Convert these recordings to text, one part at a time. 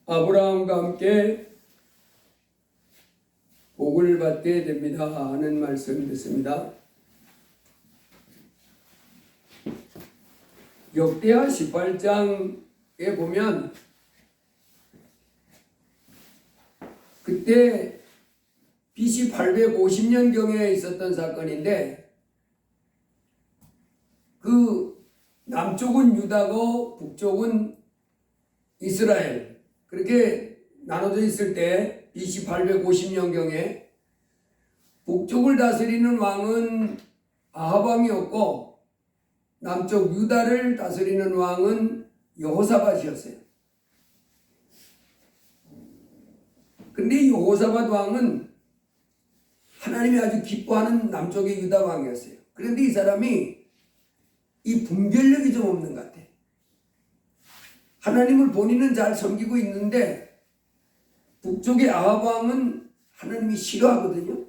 아브라함과 함께 복을 받게 됩니다 하는 말씀 듣습니다. 역대하 18장에 보면 그때 BC 850년경에 있었던 사건인데, 그 남쪽은 유다고 북쪽은 이스라엘, 그렇게 나눠져 있을 때 BC 850년경에 북쪽을 다스리는 왕은 아합 왕이었고 남쪽 유다를 다스리는 왕은 여호사밧이었어요. 그런데 이 여호사밧 왕은 하나님이 아주 기뻐하는 남쪽의 유다 왕이었어요. 그런데 이 사람이 이 분별력이 좀 없는 것 같아요. 하나님을 본인은 잘 섬기고 있는데 북쪽의 아합 왕은 하나님이 싫어하거든요.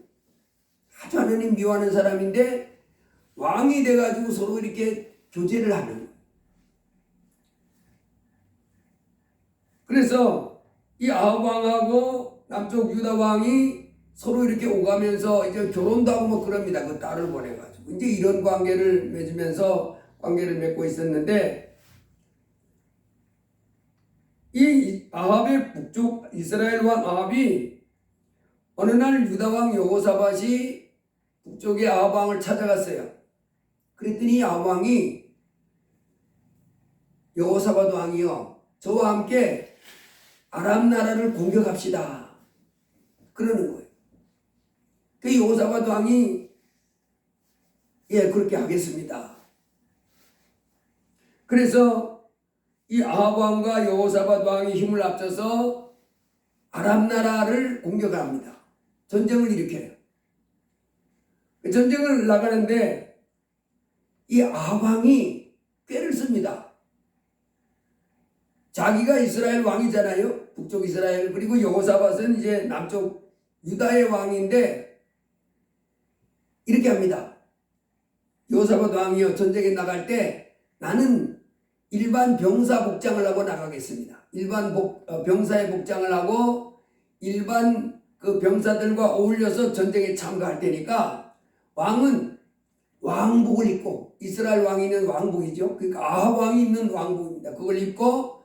아주 하나님 미워하는 사람인데 왕이 돼가지고 서로 이렇게 교제를 하는 거예요. 그래서 이 아합 왕하고 남쪽 유다 왕이 서로 이렇게 오가면서 이제 결혼도 하고 뭐 그럽니다. 그 딸을 보내가지고 이제 이런 관계를 맺으면서 관계를 맺고 있었는데, 이 아합의 북쪽 이스라엘 왕 아합이 어느 날 유다 왕 여호사밧이 북쪽의 아합 왕을 찾아갔어요. 그랬더니 아합 왕이 여호사밧 왕이요, 저와 함께 아람 나라를 공격합시다 그러는 거예요. 그 여호사밧 왕이 예, 그렇게 하겠습니다. 그래서 이 아합 왕과 여호사밧 왕이 힘을 합쳐서 아람 나라를 공격합니다. 전쟁을 일으켜요. 전쟁을 나가는데 이 아합 왕이 꾀를 씁니다. 자기가 이스라엘 왕이잖아요. 북쪽 이스라엘. 그리고 여호사밧은 이제 남쪽 유다의 왕인데 이렇게 합니다. 여호사밧 왕이요, 전쟁에 나갈 때 나는 일반 병사 복장을 하고 나가겠습니다. 일반 병사의 복장을 하고 일반 그 병사들과 어울려서 전쟁에 참가할 테니까 왕은 왕복을 입고, 이스라엘 왕이 있는 왕복이죠. 그러니까 아합 왕이 입는 왕복입니다. 그걸 입고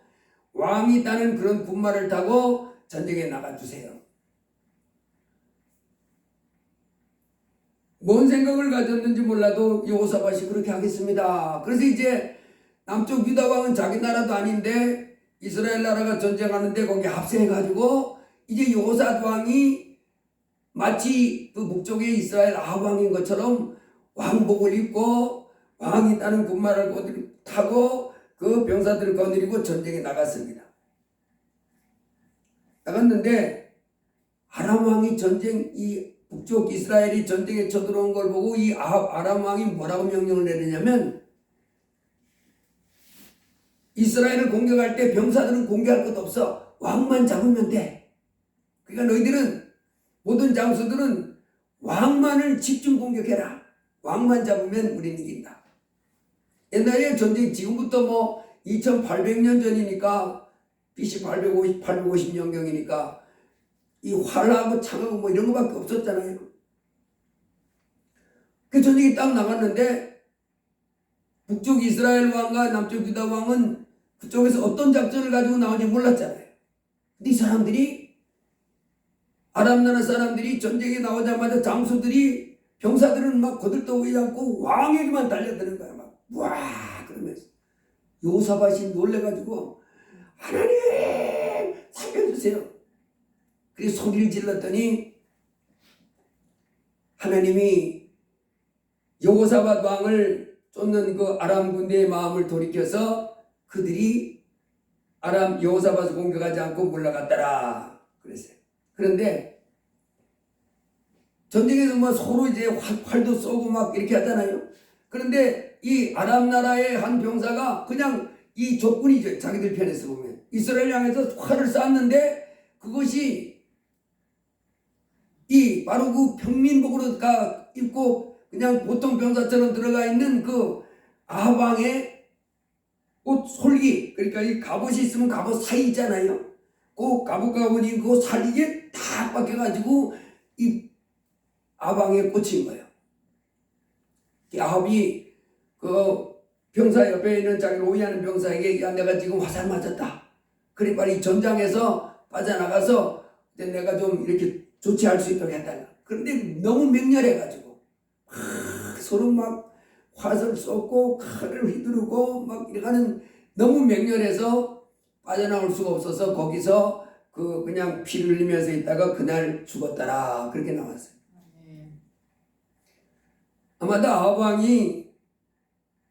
왕이 따는 그런 군마를 타고 전쟁에 나가주세요. 뭔 생각을 가졌는지 몰라도 여호사밧이 그렇게 하겠습니다. 그래서 이제 남쪽 유다 왕은 자기 나라도 아닌데 이스라엘 나라가 전쟁하는데 거기 합세해가지고 이제 여호사밧 왕이 마치 그 북쪽의 이스라엘 아합 왕인 것처럼 왕복을 입고 왕이 따는 군마를 타고 그 병사들을 거느리고 전쟁에 나갔습니다. 나갔는데 아람 왕이 이 북쪽 이스라엘이 전쟁에 쳐들어온 걸 보고 이 아람 왕이 뭐라고 명령을 내리냐면, 이스라엘을 공격할 때 병사들은 공격할 것도 없어. 왕만 잡으면 돼. 그러니까 너희들은, 모든 장수들은 왕만을 집중 공격해라. 왕만 잡으면 우리는 이긴다. 옛날에 전쟁, 지금부터 뭐 2800년 전이니까 BC 850년경이니까 이 활하고 창하고 뭐 이런 거밖에 없었잖아요. 그 전쟁이 딱 나갔는데 북쪽 이스라엘 왕과 남쪽 유다 왕은 그쪽에서 어떤 작전을 가지고 나오는지 몰랐잖아요. 근데 이 사람들이, 아람 나라 사람들이 전쟁에 나오자마자 장수들이, 병사들은 막 거들떠오르지 않고 왕에게만 달려드는 거야. 막 와 그러면서 여호사밧이 놀래가지고 하나님 살려주세요. 그래서 소리를 질렀더니 하나님이 여호사밧 왕을 쫓는 그 아람 군대의 마음을 돌이켜서 그들이 여호사밧을 공격하지 않고 물러갔더라 그랬어요. 그런데 전쟁에서 뭐 서로 이제 활도 쏘고 막 이렇게 하잖아요. 그런데 이 아람 나라의 한 병사가 그냥 이 적군이죠. 자기들 편에서 보면 이스라엘 향해서 활을 쐈는데 그것이 바로 그 평민복으로 입고 그냥 보통 병사처럼 들어가 있는 그 아합 왕의 옷 솔기, 그러니까 이 갑옷이 있으면 갑옷 사이 있잖아요. 그 가부가부니 그 살이게 다 빡겨가지고 이 아방에 꽂힌 거예요. 이 아합이 그 병사 옆에 있는 자기를 오해하는 병사에게 야 내가 지금 화살 맞았다. 그래 빨리 전장에서 빠져나가서 내가 좀 이렇게 조치할 수 있도록 했다. 그런데 너무 맹렬해가지고 서로 막 화살 쏘고 칼을 휘두르고 막 이러가는 너무 맹렬해서 빠져나올 수가 없어서 거기서 그냥 피를 흘리면서 있다가 그날 죽었더라. 그렇게 나왔어요. 아마도 아합 왕이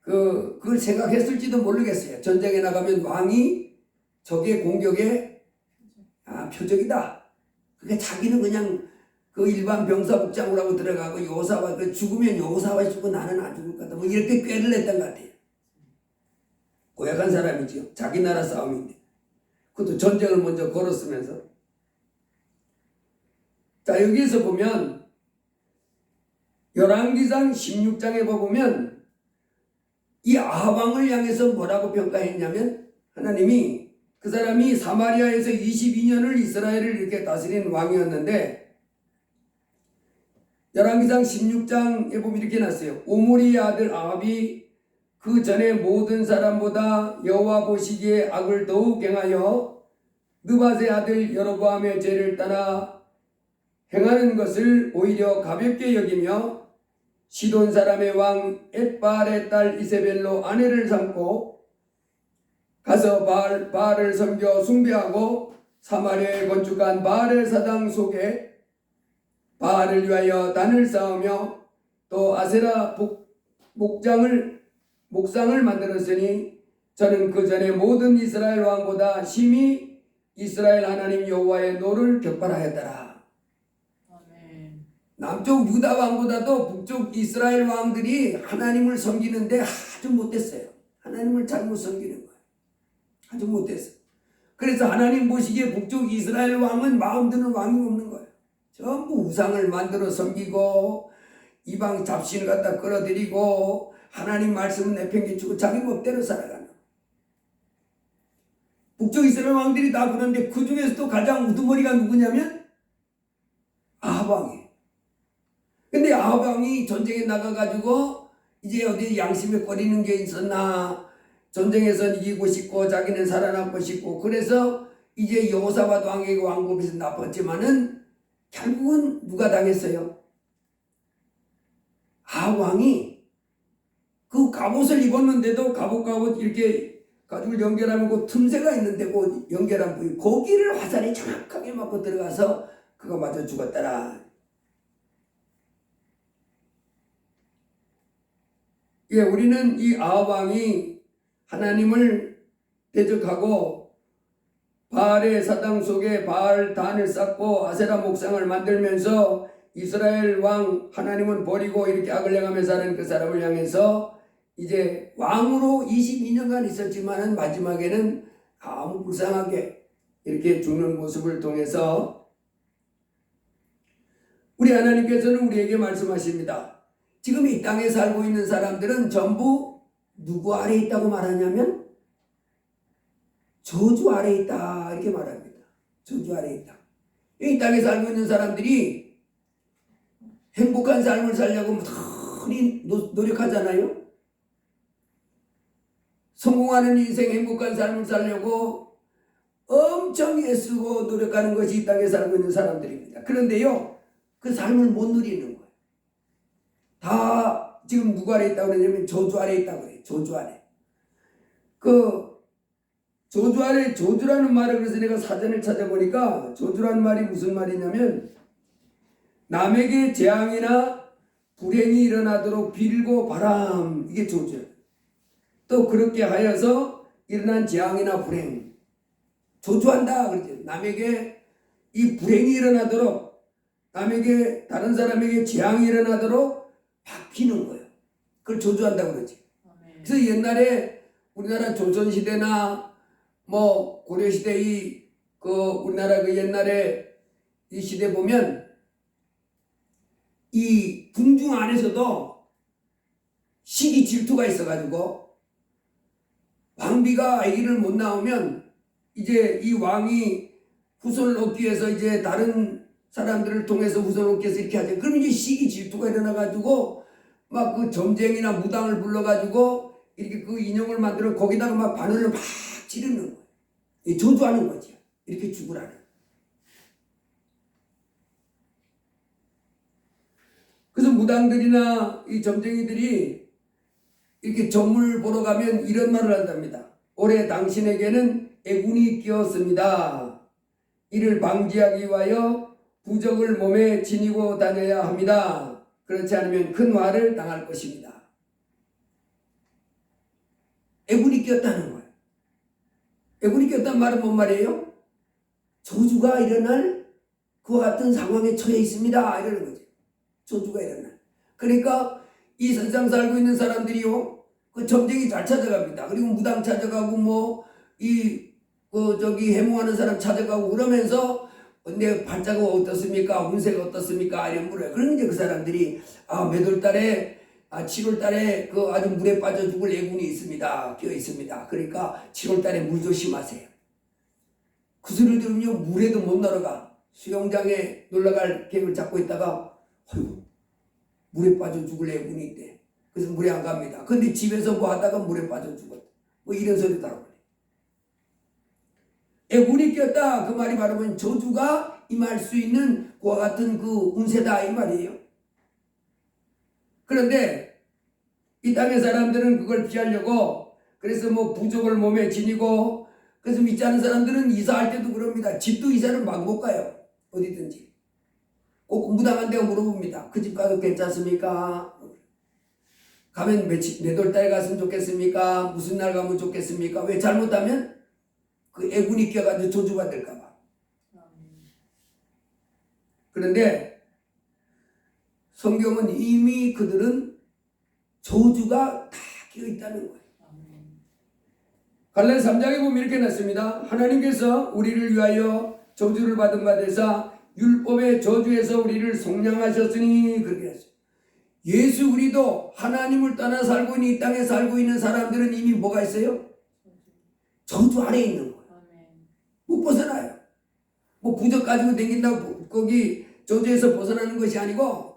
그걸 생각했을지도 모르겠어요. 전쟁에 나가면 왕이 적의 공격에 표적이다. 그러니까 자기는 그냥 그 일반 병사 복장을 하고 들어가고 여호사밧 죽으면 여호사밧이 죽고 나는 안 죽을 것 같다. 뭐 이렇게 꾀를 냈던 것 같아요. 고약한 사람이죠. 자기 나라 싸움인데. 그것도 전쟁을 먼저 걸었으면서. 자, 여기에서 보면 열왕기상 16장에 보면 이 아합 왕을 향해서 뭐라고 평가했냐면 하나님이 그 사람이 사마리아에서 22년을 이스라엘을 이렇게 다스린 왕이었는데 열왕기상 16장에 보면 이렇게 났어요. 오므리의 아들 아합이 그 전에 모든 사람보다 여호와 보시기에 악을 더욱 행하여 느밧의 아들 여로보암의 죄를 따라 행하는 것을 오히려 가볍게 여기며 시돈 사람의 왕 엣바알의 딸 이세벨로 아내를 삼고 가서 바알을 섬겨 숭배하고 사마리아에 건축한 바알의 사당 속에 바알을 위하여 단을 쌓으며 또 아세라 목상을 만들었으니 저는 그 전에 모든 이스라엘 왕보다 심히 이스라엘 하나님 여호와의 노를 격발하였더라. 남쪽 유다 왕보다도 북쪽 이스라엘 왕들이 하나님을 섬기는데 아주 못했어요. 하나님을 잘못 섬기는 거예요. 아주 못했어요. 그래서 하나님 보시기에 북쪽 이스라엘 왕은 마음 드는 왕이 없는 거예요. 전부 우상을 만들어 섬기고 이방 잡신을 갖다 끌어들이고 하나님 말씀을 내팽개치고 자기 멋대로 살아가는. 북쪽 이스라엘 왕들이 다 그런데 그 중에서도 가장 우두머리가 누구냐면 아합 왕이에요. 근데 아합 왕이 전쟁에 나가가지고 이제 어디 양심에 꺼리는 게 있었나, 전쟁에서 이기고 싶고 자기는 살아남고 싶고 그래서 이제 여호사밧 왕에게 왕국에서 나빴지만은 결국은 누가 당했어요? 아합 왕이 그 갑옷을 입었는데도 갑옷 이렇게 가죽을 연결하면 그 틈새가 있는데 그 연결한 부위 거기를 화살이 정확하게 맞고 들어가서 그거 맞아 죽었더라. 예, 우리는 이 아합 왕이 하나님을 대적하고 바알의 사당 속에 바알 단을 쌓고 아세라 목상을 만들면서 이스라엘 왕 하나님은 버리고 이렇게 악을 행하면서 사는 그 사람을 향해서 이제 왕으로 22년간 있었지만은 마지막에는 아무 불쌍하게 이렇게 죽는 모습을 통해서 우리 하나님께서는 우리에게 말씀하십니다. 지금 이 땅에 살고 있는 사람들은 전부 누구 아래 있다고 말하냐면 저주 아래 있다 이렇게 말합니다. 저주 아래 있다. 이 땅에 살고 있는 사람들이 행복한 삶을 살려고 많이 노력하잖아요. 성공하는 인생, 행복한 삶을 살려고 엄청 애쓰고 노력하는 것이 이 땅에 살고 있는 사람들입니다. 그런데요, 그 삶을 못 누리는 거예요. 다 지금 누구 아래 있다고 그러냐면 저주 아래 있다고 그래요. 저주 아래. 저주 아래, 저주라는 말을 그래서 내가 사전을 찾아보니까 저주라는 말이 무슨 말이냐면 남에게 재앙이나 불행이 일어나도록 빌고 바람, 이게 저주예요. 또 그렇게 하여서 일어난 재앙이나 불행, 저주한다 그러죠. 남에게 이 불행이 일어나도록, 남에게 다른 사람에게 재앙이 일어나도록 바뀌는 거예요. 그걸 저주한다고 그러지. 그래서 옛날에 우리나라 조선시대나 뭐 고려시대 우리나라 그 옛날에 이 시대 보면 이 궁중 안에서도 시기 질투가 있어가지고 왕비가 아기를 못 낳으면 이제 이 왕이 후손을 얻기 위해서 이제 다른 사람들을 통해서 후손을 얻기 위해서 이렇게 하죠. 그럼 이제 시기 질투가 일어나가지고 막 그 점쟁이나 무당을 불러가지고 이렇게 그 인형을 만들어 거기다가 막 바늘로 막 찌르는 거예요. 이 저주하는 거죠. 이렇게 죽으라는. 그래서 무당들이나 이 점쟁이들이 이렇게 점을 보러 가면 이런 말을 한답니다. 올해 당신에게는 애군이 끼었습니다. 이를 방지하기 위하여 부적을 몸에 지니고 다녀야 합니다. 그렇지 않으면 큰 화를 당할 것입니다. 애군이 끼었다는 거예요. 애군이 끼었다는 말은 뭔 말이에요? 저주가 일어날 그와 같은 상황에 처해 있습니다. 이러는 거죠. 저주가 일어날. 그러니까 이 세상 살고 있는 사람들이요, 그 점쟁이 잘 찾아갑니다. 그리고 무당 찾아가고 저기 해몽하는 사람 찾아가고 그러면서 내 발자국 어떻습니까? 운세가 어떻습니까? 이런 물어요. 그러면 이제 그 사람들이 몇 달에 7월 달에 그 아주 물에 빠져 죽을 애군이 있습니다. 끼어 있습니다. 그러니까 7월 달에 물 조심하세요. 그 소리를 들으면 물에도 못 날아가. 수영장에 놀러갈 계획을 잡고 있다가 어휴, 물에 빠져 죽을 애군이 있대. 그래서 물에 안 갑니다. 근데 집에서 뭐 하다가 물에 빠져 죽었다. 뭐 이런 소리도 하고. 애군이 꼈다. 그 말이 바로 뭐냐면 저주가 임할 수 있는 그와 같은 그 운세다 이 말이에요. 그런데 이 땅의 사람들은 그걸 피하려고 그래서 뭐 부족을 몸에 지니고 그래서 믿지 않은 사람들은 이사할 때도 그럽니다. 집도 이사를 막 못 가요. 어디든지. 꼭 무당한 데가 물어봅니다. 그 집 가도 괜찮습니까? 가면 몇 월 달에 갔으면 좋겠습니까? 무슨 날 가면 좋겠습니까? 왜 잘못하면 그 애군이 껴가지고 저주받을까봐. 그런데 성경은 이미 그들은 저주가 다 끼어있다는 거예요. 갈라디아 3장에 보면 이렇게 났습니다. 하나님께서 우리를 위하여 저주를 받은 바 되사 율법의 저주에서 우리를 속량하셨으니 그렇게 했어요. 예수 그리스도 하나님을 떠나 살고 있는 이 땅에 살고 있는 사람들은 이미 뭐가 있어요? 저주 아래에 있는 거예요. 못 벗어나요. 뭐 부적 가지고 다닌다고 거기 저주에서 벗어나는 것이 아니고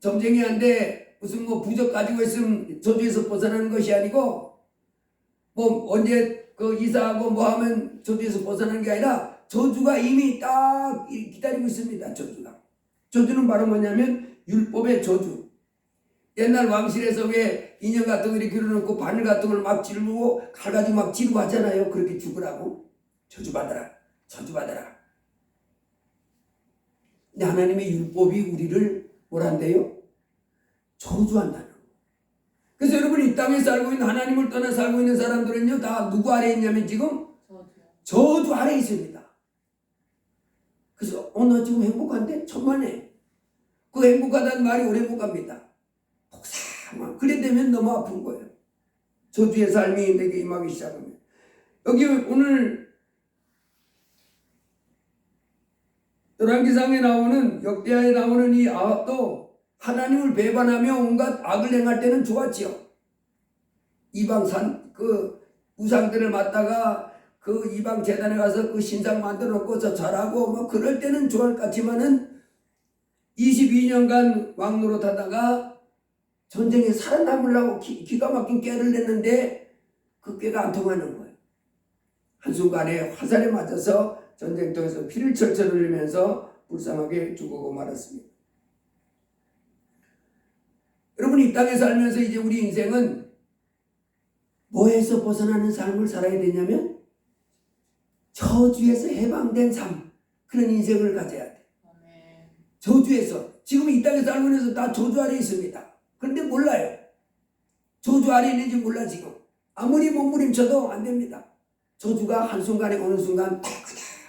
점쟁이한테 무슨 뭐 부적 가지고 있으면 저주에서 벗어나는 것이 아니고 뭐 언제 그 이사하고 뭐 하면 저주에서 벗어나는 게 아니라 저주가 이미 딱 기다리고 있습니다. 저주는 바로 뭐냐면 율법의 저주. 옛날 왕실에서 왜 인형 같은 거 이렇게 길어놓고 바늘 같은 걸 막 찌르고 칼 가지고 막 찌르고 하잖아요. 그렇게 죽으라고. 저주받아라. 근데 하나님의 율법이 우리를 뭐란대요? 저주한다는 거예요. 그래서 여러분 이 땅에 살고 있는 하나님을 떠나 살고 있는 사람들은요 다 누구 아래에 있냐면 지금 저주 아래에 있습니다. 그래서 나 지금 행복한데? 천만에. 그 행복하다는 말이 오래 못 갑니다. 복사만. 그래 되면 너무 아픈 거예요. 저주의 삶이 내게 임하기 시작하면. 여기 오늘 열왕기상에 나오는 역대하에 나오는 이 아합도 하나님을 배반하며 온갖 악을 행할 때는 좋았지요. 이방 그 우상들을 맡다가 그 이방 재단에 가서 그 신상 만들어 놓고 저 잘하고 뭐 그럴 때는 좋을 것 같지만은 22년간 왕노릇 하다가 전쟁에 살아남으려고 기가 막힌 꾀를 냈는데 그 꾀가 안 통하는 거예요. 한순간에 화살에 맞아서 전쟁터에서 피를 철철 흘리면서 불쌍하게 죽고 말았습니다. 여러분 이 땅에 살면서 이제 우리 인생은 뭐에서 벗어나는 삶을 살아야 되냐면 저주에서 해방된 삶, 그런 인생을 가져야 돼. 저주에서 지금 이 땅에 살고 있는 다 저주 아래 있습니다. 그런데 몰라요. 저주 아래 있는지 몰라 지금. 아무리 몸부림쳐도 안 됩니다. 저주가 한순간에 어느 순간 탁탁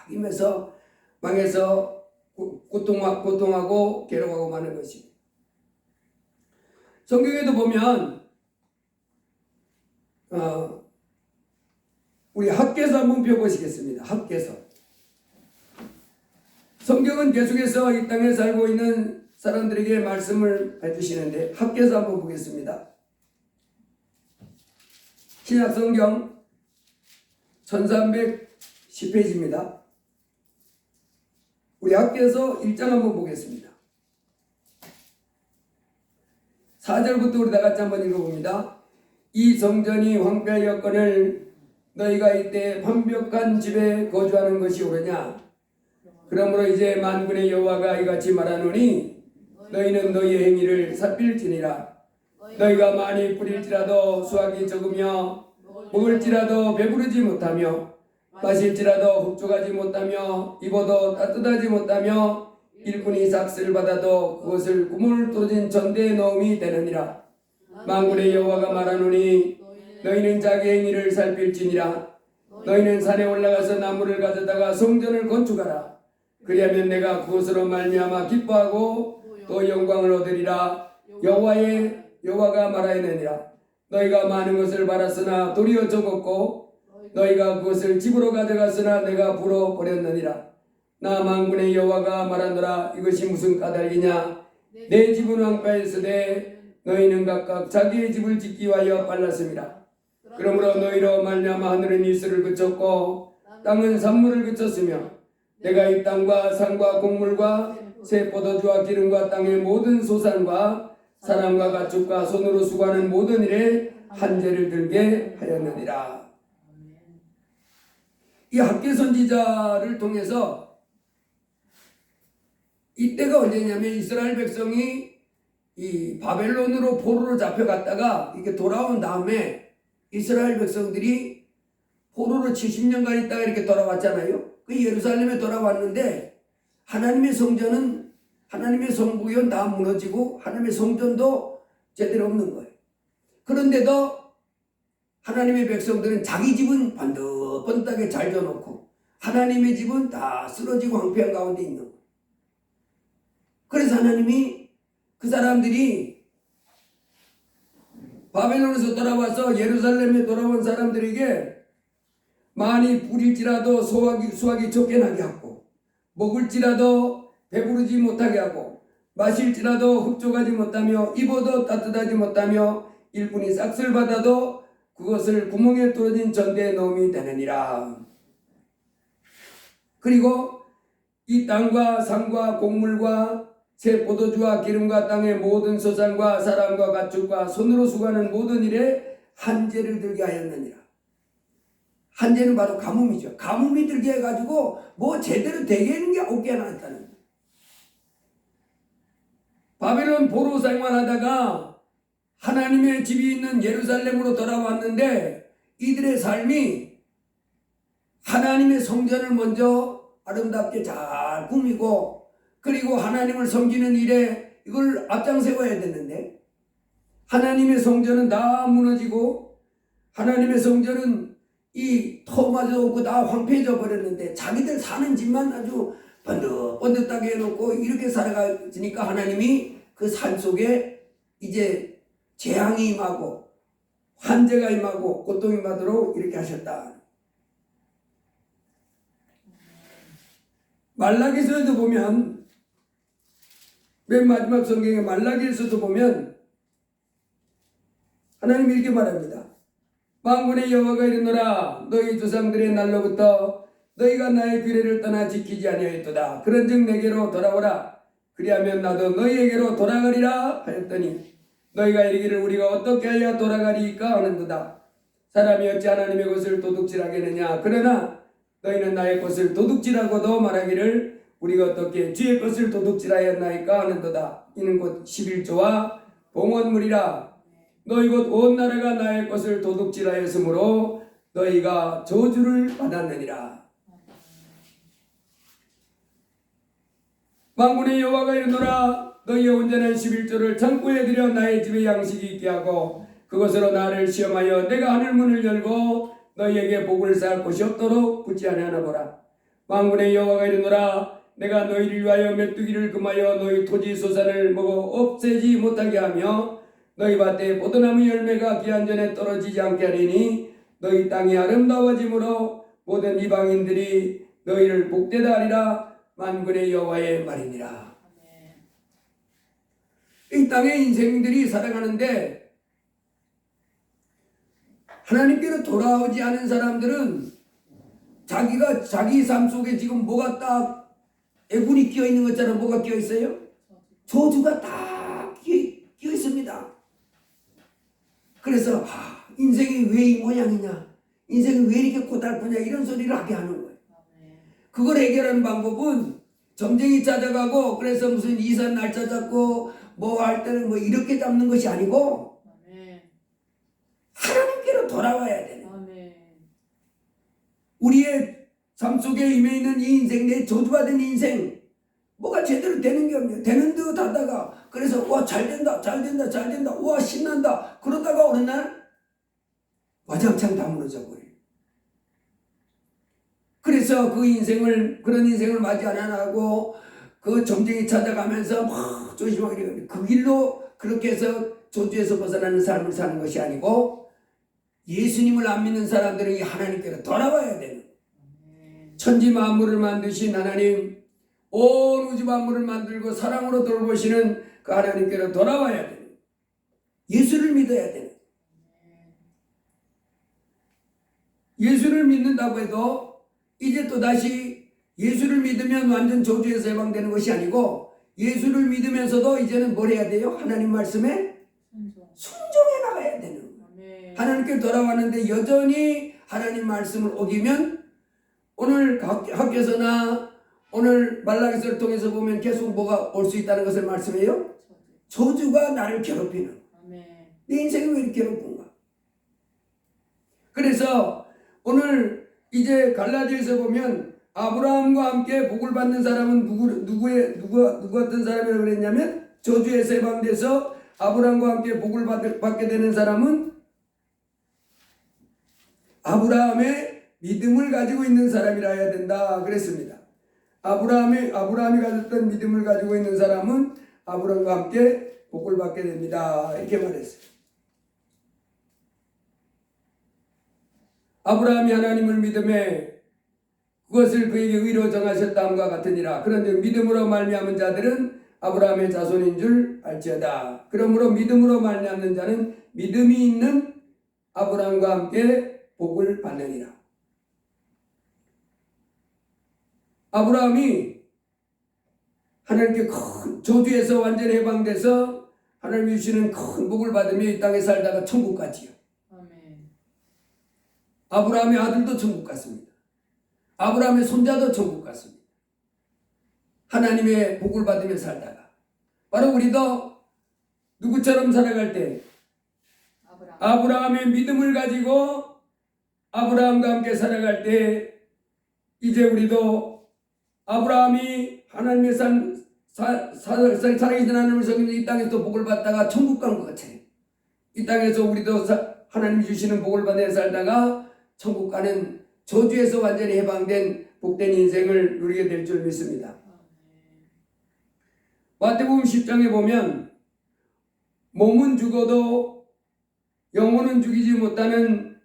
이면서 망해서 고통하고 괴로워하고 마는 것입니다. 성경에도 보면 우리 학개서 한번 펴보시겠습니다. 학개서. 성경은 계속해서 이 땅에 살고 있는 사람들에게 말씀을 해주시는데 학개서 한번 보겠습니다. 신약성경 1310페이지입니다. 우리 학교에서 1장 한번 보겠습니다. 4절부터 우리 다 같이 한번 읽어봅니다. 이 성전이 황폐하였거늘 너희가 이때 완벽한 집에 거주하는 것이 옳으냐? 그러므로 이제 만군의 여호와가 이같이 말하노니 너희는 너희의 행위를 살필지니라. 너희가 많이 뿌릴지라도 수확이 적으며 먹을지라도 배부르지 못하며 마실지라도 흡족하지 못하며 입어도 따뜻하지 못하며 일꾼이 삭슬 받아도 그것을 구멍을 뚫어진 전대에 넣음이 되느니라. 만군의 여호와가 말하노니 너희는 자기 행위를 살필지니라. 너희는 산에 올라가서 나무를 가져다가 성전을 건축하라. 그리하면 내가 그것으로 말미암아 기뻐하고 또 영광을 얻으리라. 여호와가 말하였느니라. 너희가 많은 것을 받았으나 도리어 적었고 너희가 그것을 집으로 가져갔으나 내가 불어버렸느니라. 나 만군의 여호와가 말하노라. 이것이 무슨 까닭이냐? 내 집은 황폐하였으되 너희는 각각 자기의 집을 짓기 위하여 빨랐습니다. 그러므로 너희로 말미암아 하늘은 이슬을 그쳤고 땅은 산물을 그쳤으며 내가 이 땅과 산과 곡물과 새 포도주와 기름과 땅의 모든 소산과 사람과 가축과 손으로 수고하는 모든 일에 한죄를 들게 하였느니라. 이 학개 선지자를 통해서 이때가 언제냐면 이스라엘 백성이 이 바벨론으로 포로로 잡혀갔다가 이렇게 돌아온 다음에 이스라엘 백성들이 포로로 70년간 있다가 이렇게 돌아왔잖아요. 그 예루살렘에 돌아왔는데 하나님의 성전은 하나님의 성부교는 다 무너지고 하나님의 성전도 제대로 없는 거예요. 그런데도 하나님의 백성들은 자기 집은 번듯번듯하게 잘 져놓고 하나님의 집은 다 쓰러지고 황폐한 가운데 있는 거예요. 그래서 하나님이 그 사람들이 바벨론에서 돌아와서 예루살렘에 돌아온 사람들에게 많이 뿌릴지라도 수확이 적게 나게 하고 먹을지라도 배부르지 못하게 하고 마실지라도 흡족하지 못하며 입어도 따뜻하지 못하며 일꾼이 삭슬 받아도 그것을 구멍에 뚫어진 전대에 넣음이 되느니라. 그리고 이 땅과 산과 곡물과 새 포도주와 기름과 땅의 모든 소산과 사람과 가축과 손으로 수고하는 모든 일에 한죄를 들게 하였느니라. 한죄는 바로 가뭄이죠. 가뭄이 들게 해가지고 뭐 제대로 되게 하는 게 없게 해놨다는 거예요. 바벨론 포로 생활하다가 하나님의 집이 있는 예루살렘으로 돌아왔는데 이들의 삶이 하나님의 성전을 먼저 아름답게 잘 꾸미고 그리고 하나님을 섬기는 일에 이걸 앞장세워야 되는데 하나님의 성전은 다 무너지고 하나님의 성전은 이 터마저 없고 다 황폐해져 버렸는데 자기들 사는 집만 아주 번듯번듯하게 해놓고 이렇게 살아가니까 하나님이 그 삶 속에 이제 재앙이 임하고 환제가 임하고 고통이 받도록 이렇게 하셨다. 말라기서에도 보면 맨 마지막 성경의 말라기에서도 보면 하나님이 이렇게 말합니다. 만군의 여호와가 이르노라. 너희 조상들의 날로부터 너희가 나의 규례를 떠나 지키지 아니하였도다. 그런즉 내게로 돌아오라. 그리하면 나도 너희에게로 돌아가리라 하였더니 너희가 이르기를 우리가 어떻게 하여 돌아가리까 하는도다. 사람이 어찌 하나님의 것을 도둑질하겠느냐. 그러나 너희는 나의 것을 도둑질하고도 말하기를 우리가 어떻게 주의 것을 도둑질하였나이까 하는도다. 이는 곧 11조와 봉헌물이라. 너희 곧 온 나라가 나의 것을 도둑질하였으므로 너희가 저주를 받았느니라. 만군의 여호와가 이르노라. 너희의 온전한 11조를 창고에 들여 나의 집에 양식이 있게 하고 그것으로 나를 시험하여 내가 하늘 문을 열고 너희에게 복을 쌓을 곳이 없도록 붙지 아니하나 보라. 만군의 여호와가 이르노라. 내가 너희를 위하여 메뚜기를 금하여 너희 토지 소산을 먹어 없애지 못하게 하며 너희 밭에 포도나무 열매가 기한 전에 떨어지지 않게 하리니 너희 땅이 아름다워짐으로 모든 이방인들이 너희를 복되다 하리라. 만군의 여호와의 말이니라. 이 땅의 인생들이 살아가는데 하나님께로 돌아오지 않은 사람들은 자기가 자기 삶 속에 지금 뭐가 딱 애군이 끼어 있는 것처럼 뭐가 끼어 있어요? 저주가 다 끼어 있습니다. 그래서 인생이 왜 이 모양이냐, 인생이 왜 이렇게 고달프냐, 이런 소리를 하게 하는 거예요. 그걸 해결하는 방법은 점쟁이 찾아가고 그래서 무슨 이산 날짜 잡고 뭐 할 때는 뭐 이렇게 잡는 것이 아니고 하나님께로 돌아와야 돼요. 우리의 삶 속에 임해 있는 이 인생, 내 저주받은 인생, 뭐가 제대로 되는 게 없네요. 되는 듯 하다가 그래서 와 잘된다 잘된다 잘된다 와 신난다 그러다가 어느 날 와장창 다 무너져 버려요. 그래서 그 인생을, 그런 인생을 맞이 안 하고 그 점쟁이 찾아가면서 막 조심하게 그 길로 그렇게 해서 저주에서 벗어나는 삶을 사는 것이 아니고 예수님을 안 믿는 사람들은 이 하나님께로 돌아와야 되는, 천지 만물을 만드신 하나님, 온 우주 만물을 만들고 사랑으로 돌보시는 그 하나님께로 돌아와야 되는, 예수를 믿어야 되는. 예수를 믿는다고 해도 이제 또다시 예수를 믿으면 완전 저주에서 해방되는 것이 아니고 예수를 믿으면서도 이제는 뭘 해야 돼요? 하나님 말씀에 순종해 나가야 되는 거예요. 하나님께 돌아왔는데 여전히 하나님 말씀을 어기면 오늘 학교에서나 오늘 말라기서를 통해서 보면 계속 뭐가 올 수 있다는 것을 말씀해요? 저주가 나를 괴롭히는, 내 인생이 왜 이렇게 괴롭은가? 그래서 오늘 이제 갈라디아에서 보면 아브라함과 함께 복을 받는 사람은 누구 어떤 사람이라고 그랬냐면 저주에서 해방돼서 아브라함과 함께 복을 받게 되는 사람은 아브라함의 믿음을 가지고 있는 사람이라 해야 된다 그랬습니다. 아브라함이 가졌던 믿음을 가지고 있는 사람은 아브라함과 함께 복을 받게 됩니다. 이렇게 말했어요. 아브라함이 하나님을 믿음에 그것을 그에게 의로 정하셨다함과 같으니라. 그런데 믿음으로 말미암은 자들은 아브라함의 자손인 줄 알지어다. 그러므로 믿음으로 말미암는 자는 믿음이 있는 아브라함과 함께 복을 받느니라. 아브라함이 하나님께 큰 저주에서 완전히 해방돼서 하나님이 주시는 큰 복을 받으며 이 땅에 살다가 천국 갔지요. 아브라함의 아들도 천국 갔습니다. 아브라함의 손자도 천국 갔습니다. 하나님의 복을 받으며 살다가 바로 우리도 누구처럼 살아갈 때 아브라함의 믿음을 가지고 아브라함과 함께 살아갈 때 이제 우리도 아브라함이 하나님의 살아계신 하나님을 섬기는 이 땅에서 복을 받다가 천국 간 것 같아요. 이 땅에서 우리도 하나님이 주시는 복을 받아 살다가 천국 가는 저주에서 완전히 해방된 복된 인생을 누리게 될 줄 믿습니다. 마태복음 10장에 보면 몸은 죽어도 영혼은 죽이지 못하는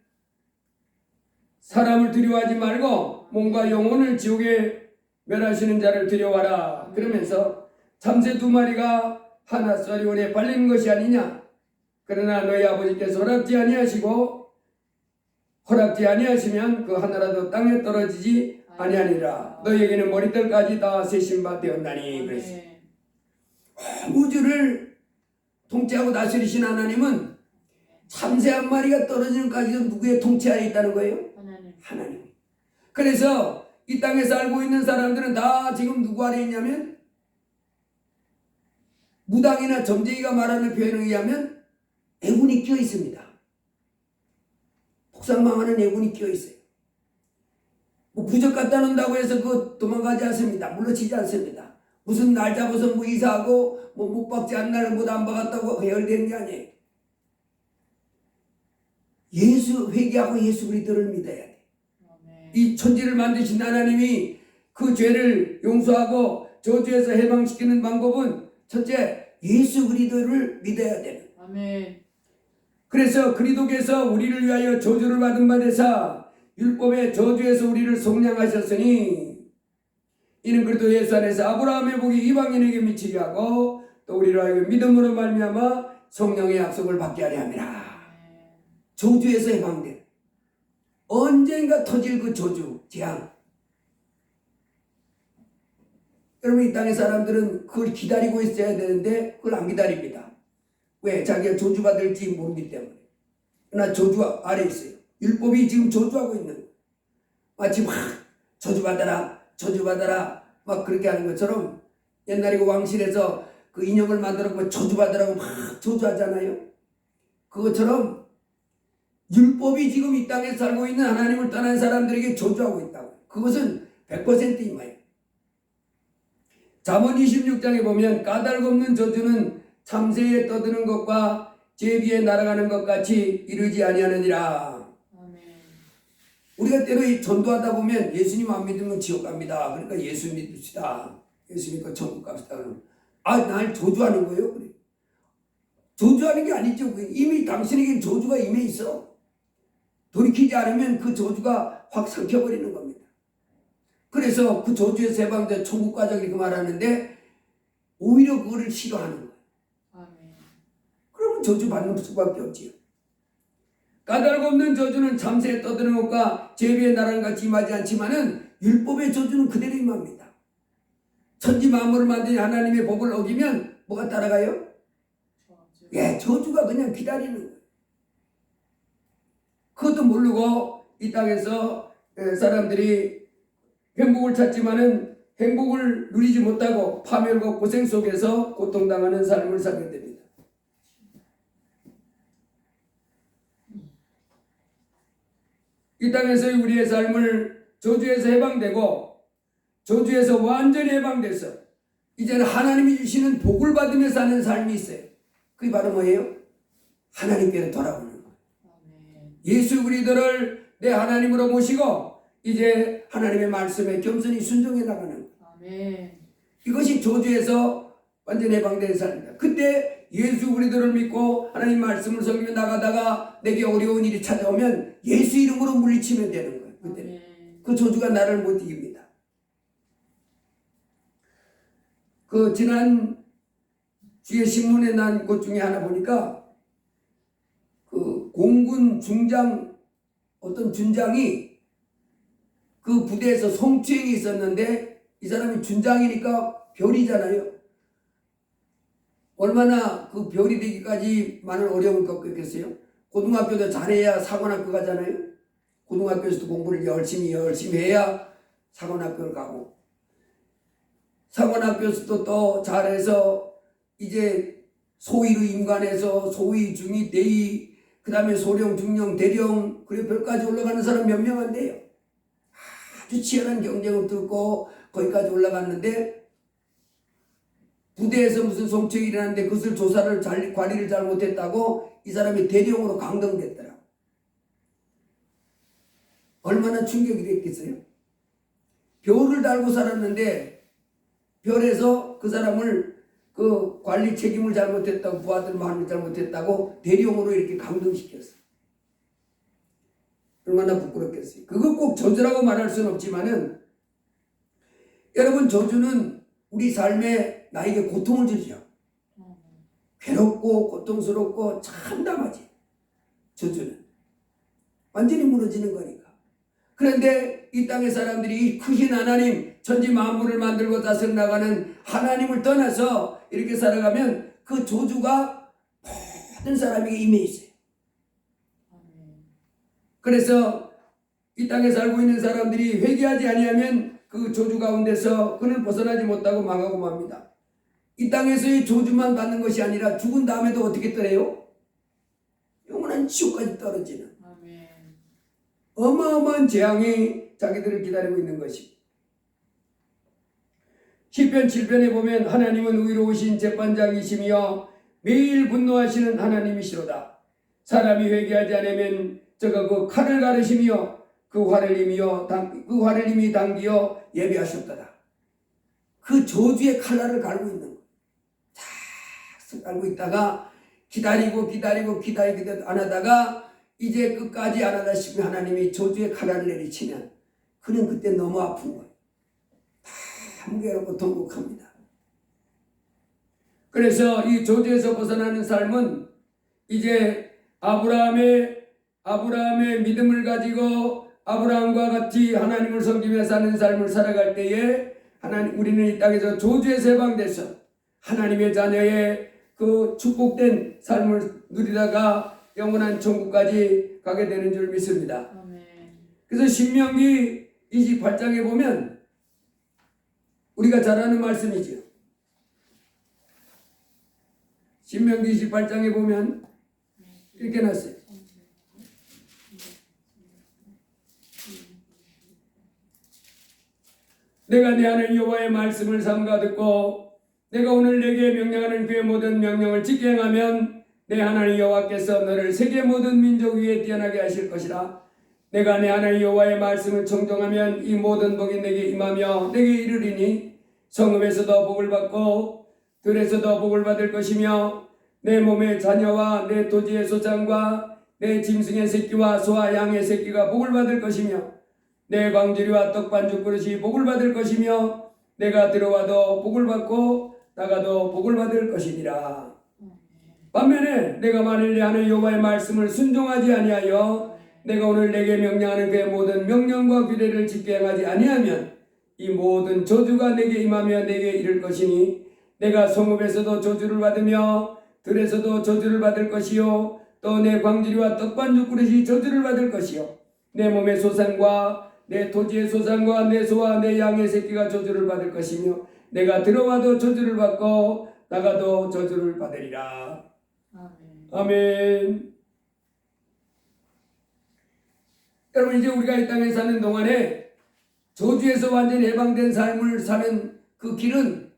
사람을 두려워하지 말고 몸과 영혼을 지옥에 멸하시는 자를 두려워하라. 그러면서 참새 2마리가 한 앗소리 오래 발리는 것이 아니냐. 그러나 너희 아버지께서 허락지 아니하시면 그 하나라도 땅에 떨어지지 아니하니라. 너희에게는 머리털까지 다 세신 바 되었나니. 그랬어요. 우주를 통치하고 다스리신 하나님은 참새 1마리가 떨어지는 까지도 누구의 통치하에 있다는 거예요? 하나님. 그래서 이 땅에 살고 있는 사람들은 다 지금 누구 아래 있냐면 무당이나 점쟁이가 말하는 표현에 의하면 애군이 끼어 있습니다. 폭삭망하는 애군이 끼어 있어요. 뭐 부적 갖다 놓는다고 해서 그거 도망가지 않습니다. 물러치지 않습니다. 무슨 날 잡아서 뭐 이사하고 뭐 못 박지 않는 날 못 안 박았다고 해결되는 게 아니에요. 예수 회개하고 예수 그리스도를 믿어야 돼. 이 천지를 만드신 하나님이 그 죄를 용서하고 저주에서 해방시키는 방법은 첫째 예수 그리스도를 믿어야 되는. 아멘. 그래서 그리스도께서 우리를 위하여 저주를 받은 바 되사 율법의 저주에서 우리를 속량하셨으니 이는 그리스도 예수 안에서 아브라함의 복이 이방인에게 미치게 하고 또 우리로 하여금 믿음으로 말미암아 성령의 약속을 받게 하려 함이라. 저주에서 해방된 언젠가 터질 그 저주 재앙. 여러분 이 땅의 사람들은 그걸 기다리고 있어야 되는데 그걸 안 기다립니다. 왜? 자기가 저주받을지 모르기 때문에. 그러나 저주 아래 있어요. 율법이 지금 저주하고 있는 거예요. 마치 막 저주받아라 저주받아라 막 그렇게 하는 것처럼 옛날에 그 왕실에서 그 인형을 만들어 저주받으라고 막 저주하잖아요. 그것처럼 율법이 지금 이 땅에 살고 있는 하나님을 떠난 사람들에게 저주하고 있다고. 그것은 100% 임하여. 잠언 26장에 보면 까닭없는 저주는 참새에 떠드는 것과 제비에 날아가는 것 같이 이르지 아니하느니라. 아멘. 우리가 때로 이 전도하다 보면 예수님 안 믿으면 지옥 갑니다. 그러니까 예수 믿읍시다. 예수 믿고 천국 갑시다. 날 저주하는 거예요. 그래. 저주하는 게 아니죠. 이미 당신에게 저주가 임해 있어. 돌이키지 않으면 그 저주가 확 삭혀버리는 겁니다. 그래서 그 저주에서 해방돼 천국 가자 이렇게 말하는데 오히려 그거를 싫어하는 거예요. 아멘. 그러면 저주 받는 수밖에 없지요. 까닭없는 저주는 참새에 떠드는 것과 제비의 나랑 같이 임하지 않지만은 율법의 저주는 그대로 임합니다. 천지 만물을 만든 하나님의 법을 어기면 뭐가 따라가요? 예, 저주가 그냥 기다리는 거예요. 그것도 모르고 이 땅에서 사람들이 행복을 찾지만은 행복을 누리지 못하고 파멸과 고생 속에서 고통당하는 삶을 살게 됩니다. 이 땅에서의 우리의 삶을 저주에서 해방되고 저주에서 완전히 해방돼서 이제는 하나님이 주시는 복을 받으며 사는 삶이 있어요. 그게 바로 뭐예요? 하나님께로 돌아오는 거예요. 예수 그리스도를 내 하나님으로 모시고 이제 하나님의 말씀에 겸손히 순종해 나가는 거예요. 아멘. 이것이 저주에서 완전 해방된 삶입니다. 그때 예수 그리스도를 믿고 하나님 말씀을 섬기며 나가다가 내게 어려운 일이 찾아오면 예수 이름으로 물리치면 되는 거예요. 그때 그 저주가 나를 못 이깁니다. 그 지난 주에 신문에 난 것 중에 하나 보니까 그 공군 중장 어떤 준장이 그 부대에서 성추행이 있었는데 이 사람이 준장이니까 별이잖아요. 얼마나 그 별이 되기까지 많은 어려움을 겪었겠어요. 고등학교도 잘해야 사관학교 가잖아요. 고등학교에서도 공부를 열심히 해야 사관학교를 가고 사관학교에서도 또 잘해서 이제 소위로 임관해서 소위, 중위, 대위, 그 다음에 소령, 중령, 대령 그리고 별까지 올라가는 사람 몇 명 안 돼요. 아주 치열한 경쟁을 뚫고 거기까지 올라갔는데 부대에서 무슨 성추행이 일어났는데 그것을 조사를 관리를 잘 못했다고 이 사람이 대령으로 강등됐더라. 얼마나 충격이 됐겠어요. 별을 달고 살았는데 별에서 그 사람을 그 관리 책임을 잘못했다고 부하들 마음을 잘못했다고 대령으로 이렇게 강등시켰어. 얼마나 부끄럽겠어요. 그거 꼭 저주라고 말할 수는 없지만은 여러분 저주는 우리 삶에 나에게 고통을 주죠. 괴롭고 고통스럽고 참담하지. 저주는 완전히 무너지는 거니까. 그런데 이 땅의 사람들이 이 크신 하나님 천지 만물을 만들고 다스려 나가는 하나님을 떠나서 이렇게 살아가면 그 저주가 모든 사람에게 임해 있어요. 그래서 이 땅에 살고 있는 사람들이 회개하지 아니하면 그 저주 가운데서 그는 벗어나지 못하고 망하고 맙니다. 이 땅에서의 저주만 받는 것이 아니라 죽은 다음에도 어떻게 떨어요? 영원한 지옥까지 떨어지는 어마어마한 재앙이 자기들을 기다리고 있는 것입니다. 시편 7편에 보면 하나님은 의로우신 재판장이시며 매일 분노하시는 하나님이시로다. 사람이 회개하지 않으면 저가 그 칼을 가르시며 그 화를 이미 당기어 예비하셨도다. 그 저주의 칼날을 갈고 있는 거예요. 쫙 갈고 있다가 기다리고 안 하다가 이제 끝까지 안 하다 싶으면 하나님이 저주의 칼날을 내리치면 그는 그때 너무 아픈 거예요. 참 괴롭고 통곡합니다. 그래서 이 저주에서 벗어나는 삶은 이제 아브라함의 믿음을 가지고 아브라함과 같이 하나님을 섬기며 사는 삶을 살아갈 때에 하나님, 우리는 이 땅에서 저주에서 해방돼서 하나님의 자녀의 그 축복된 삶을 누리다가 영원한 천국까지 가게 되는 줄 믿습니다. 아멘. 그래서 신명기 28장에 보면 우리가 잘 아는 말씀이죠. 신명기 28장에 보면 이렇게 놨어요. 내가 내 하나님 여호와의 말씀을 삼가 듣고 내가 오늘 내게 명령하는 그의 모든 명령을 지켜 행하면 내 하나님 여호와께서 너를 세계 모든 민족 위에 뛰어나게 하실 것이라. 내가 내 하나님 여호와의 말씀을 청종하면 이 모든 복이 내게 임하며 내게 이르리니 성읍에서도 복을 받고 들에서도 복을 받을 것이며 내 몸의 자녀와 내 토지의 소장과 내 짐승의 새끼와 소와 양의 새끼가 복을 받을 것이며 내 광주리와 떡반죽 그릇이 복을 받을 것이며 내가 들어와도 복을 받고 나가도 복을 받을 것이니라. 반면에 내가 만일 내 하나님 여호와의 말씀을 순종하지 아니하여 내가 오늘 내게 명령하는 그의 모든 명령과 규례를 지켜 행하지 아니하면 이 모든 저주가 내게 임하며 내게 이를 것이니 내가 성읍에서도 저주를 받으며 들에서도 저주를 받을 것이요 또 내 광주리와 떡반죽 그릇이 저주를 받을 것이요 내 몸의 소산과 내 토지의 소산과 내 소와 내 양의 새끼가 저주를 받을 것이며 내가 들어와도 저주를 받고 나가도 저주를 받으리라. 아멘. 아멘. 여러분, 이제 우리가 이 땅에 사는 동안에 저주에서 완전히 해방된 삶을 사는 그 길은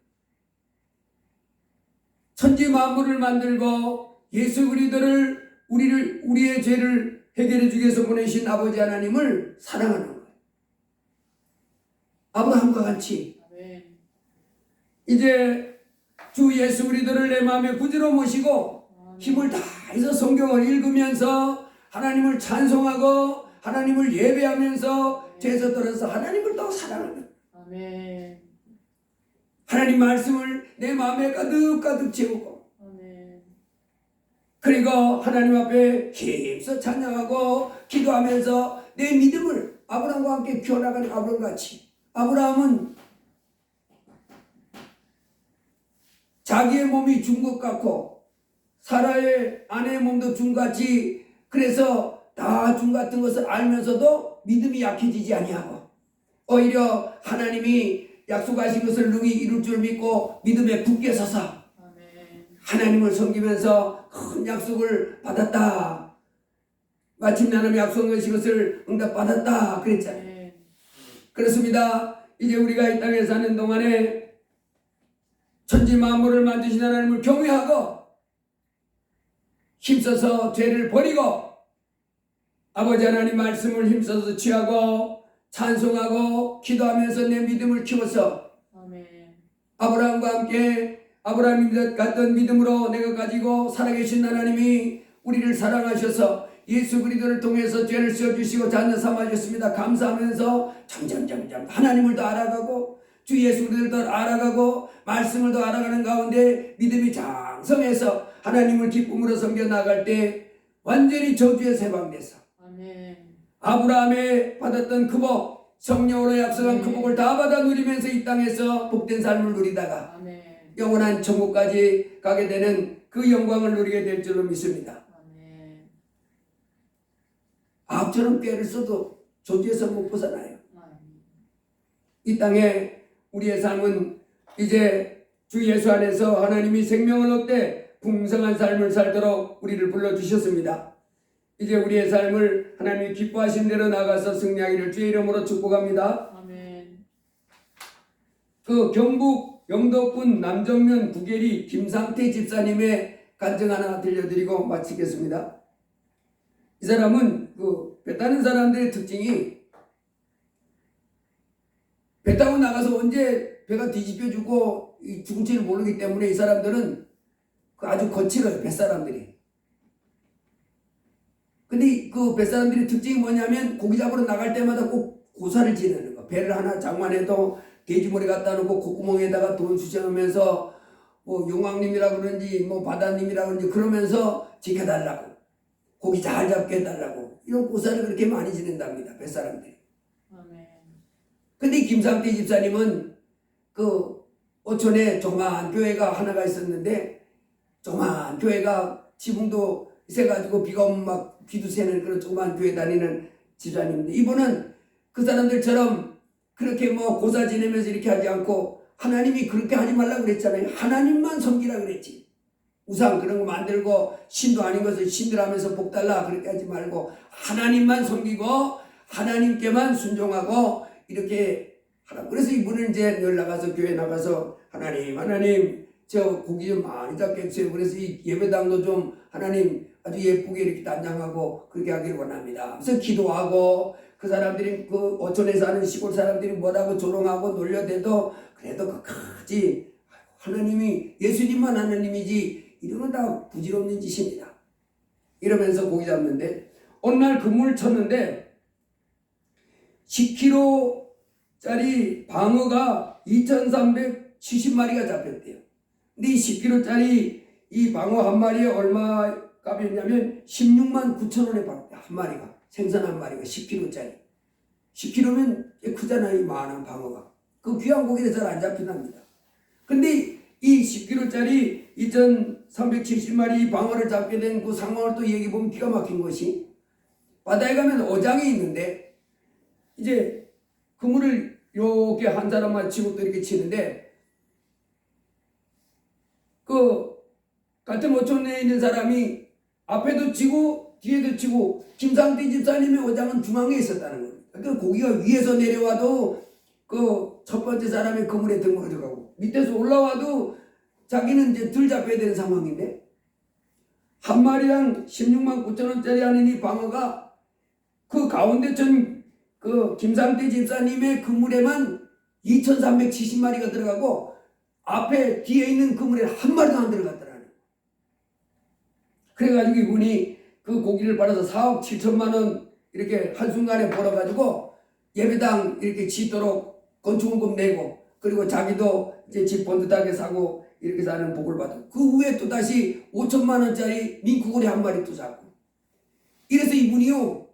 천지 만물을 만들고 예수 그리스도를 우리의 죄를 해결해 주기 위해서 보내신 아버지 하나님을 사랑하는 거예요. 아브라함과 같이 아멘. 이제 주 예수 그리스도를 내 마음에 구주로 모시고 힘을 다해서 성경을 읽으면서 하나님을 찬송하고 하나님을 예배하면서 죄에서 떨어져서 하나님을 더 사랑하는, 아멘. 하나님 말씀을 내 마음에 가득 채우고, 아멘. 그리고 하나님 앞에 힘써 찬양하고 기도하면서 내 믿음을 아브라함과 함께 키워나가는 아브라함같이, 아브라함은 자기의 몸이 준 것 같고 사라의 아내의 몸도 준 같이, 그래서 다 준 같은 것을 알면서도 믿음이 약해지지 아니하고 오히려 하나님이 약속하신 것을 능히 이룰 줄 믿고 믿음에 굳게 서서 아멘. 하나님을 섬기면서 큰 약속을 받았다. 마침내 하나님이 약속하신 것을 응답받았다 그랬잖아요. 아멘. 그렇습니다. 이제 우리가 이 땅에 사는 동안에 천지 만물을 만드신 하나님을 경외하고 힘써서 죄를 버리고 아버지 하나님 말씀을 힘써서 취하고 찬송하고 기도하면서 내 믿음을 키워서 아멘. 아브라함과 함께 아브라함이 갖던 믿음으로 내가 가지고 살아계신 하나님이 우리를 사랑하셔서 예수 그리스도를 통해서 죄를 씌워주시고 자녀 삼아주셨습니다. 감사하면서 점점 하나님을 더 알아가고 주 예수 그리스도를 더 알아가고 말씀을 더 알아가는 가운데 믿음이 장성해서 하나님을 기쁨으로 섬겨 나갈 때 완전히 저주에서 해방돼서 아멘. 아브라함의 받았던 그 복, 성령으로 약속한 그 복을 다 받아 누리면서 이 땅에서 복된 삶을 누리다가 아멘. 영원한 천국까지 가게 되는 그 영광을 누리게 될 줄로 믿습니다. 아멘. 아합처럼 꾀를 써도 저주에서 못 벗어나요. 아멘. 이 땅에 우리의 삶은 이제 주 예수 안에서 하나님이 생명을 얻되 풍성한 삶을 살도록 우리를 불러주셨습니다. 이제 우리의 삶을 하나님이 기뻐하신 대로 나가서 승리하기를 주의 이름으로 축복합니다. 아멘. 그 경북 영덕군 남정면 구계리 김상태 집사님의 간증 하나 들려드리고 마치겠습니다. 이 사람은 그 배 타는 사람들의 특징이 배 타고 나가서 언제 배가 뒤집혀지고 죽을지를 모르기 때문에 이 사람들은 아주 거칠어요, 뱃사람들이. 근데 그 뱃사람들의 특징이 뭐냐면 고기 잡으러 나갈 때마다 꼭 고사를 지내는 거. 배를 하나 장만해도 돼지머리 갖다 놓고 콧구멍에다가 돈 쑤셔놓으면서 뭐 용왕님이라 그런지 뭐 바다님이라 그런지 그러면서 지켜달라고, 고기 잘 잡게 해달라고, 이런 고사를 그렇게 많이 지낸답니다, 뱃사람들이. 아멘. 근데 김상태 집사님은 그 어촌에 조그만 교회가 하나가 있었는데, 조그만 교회가 지붕도 세가지고 비가 오면 막 비도 새는 그런 조그만 교회 다니는 집사님인데, 이분은 그 사람들처럼 그렇게 뭐 고사 지내면서 이렇게 하지 않고 하나님이 그렇게 하지 말라고 그랬잖아요. 하나님만 섬기라 그랬지. 우상 그런 거 만들고 신도 아닌 것을 신들하면서 복달라 그렇게 하지 말고 하나님만 섬기고 하나님께만 순종하고 이렇게 하라고. 그래서 이분은 이제 늘 나가서 교회 나가서 하나님 저 고기 좀 많이 잡겠어요. 그래서 이 예배당도 좀 하나님 아주 예쁘게 이렇게 단장하고 그렇게 하기를 원합니다. 그래서 기도하고 그 사람들이 그 어촌에 사는 시골 사람들이 뭐라고 조롱하고 놀려대도 그래도 끝까지 하나님이 예수님만 하나님이지 이러면 다 부질없는 짓입니다. 이러면서 고기 잡는데 어느 날 그물을 쳤는데 10kg짜리 방어가 2,370마리가 잡혔대요. 근데 이 10kg짜리 이 방어 한 마리에 얼마 값이었냐면 16만 9천 원에 팔았대. 한 마리가. 생선 한 마리가 10kg짜리. 10kg면 크잖아요. 이만한 방어가. 그 귀한 고기는 잘 안 잡힌답니다. 근데 이 10kg짜리 2,370마리 방어를 잡게 된 그 상황을 또 얘기해보면 기가 막힌 것이 바다에 가면 어장이 있는데 이제 그물을 이렇게 한 사람만 치고 또 이렇게 치는데 그 같은 어촌에 있는 사람이 앞에도 치고 뒤에도 치고 김상태 집사님의 어장은 중앙에 있었다는 거예요. 그러니까 고기가 위에서 내려와도 그 첫 번째 사람의 그물에 등물어 들어가고 밑에서 올라와도 자기는 이제 들 잡혀야 되는 상황인데 한 마리당 16만 9천 원짜리 하는 이 방어가 그 가운데 전 그 김상태 집사님의 그물에만 2,370마리가 들어가고 앞에 뒤에 있는 그물에 한 마리도 안 들어갔더라는 거예요. 그래가지고 이분이 그 고기를 팔아서 4억 7천만 원 이렇게 한순간에 벌어가지고 예배당 이렇게 짓도록 건축원금 내고 그리고 자기도 이제 집 번듯하게 사고 이렇게 사는 복을 받고 그 후에 또 다시 5천만 원짜리 민크고리 한 마리 또 사고 이래서 이분이요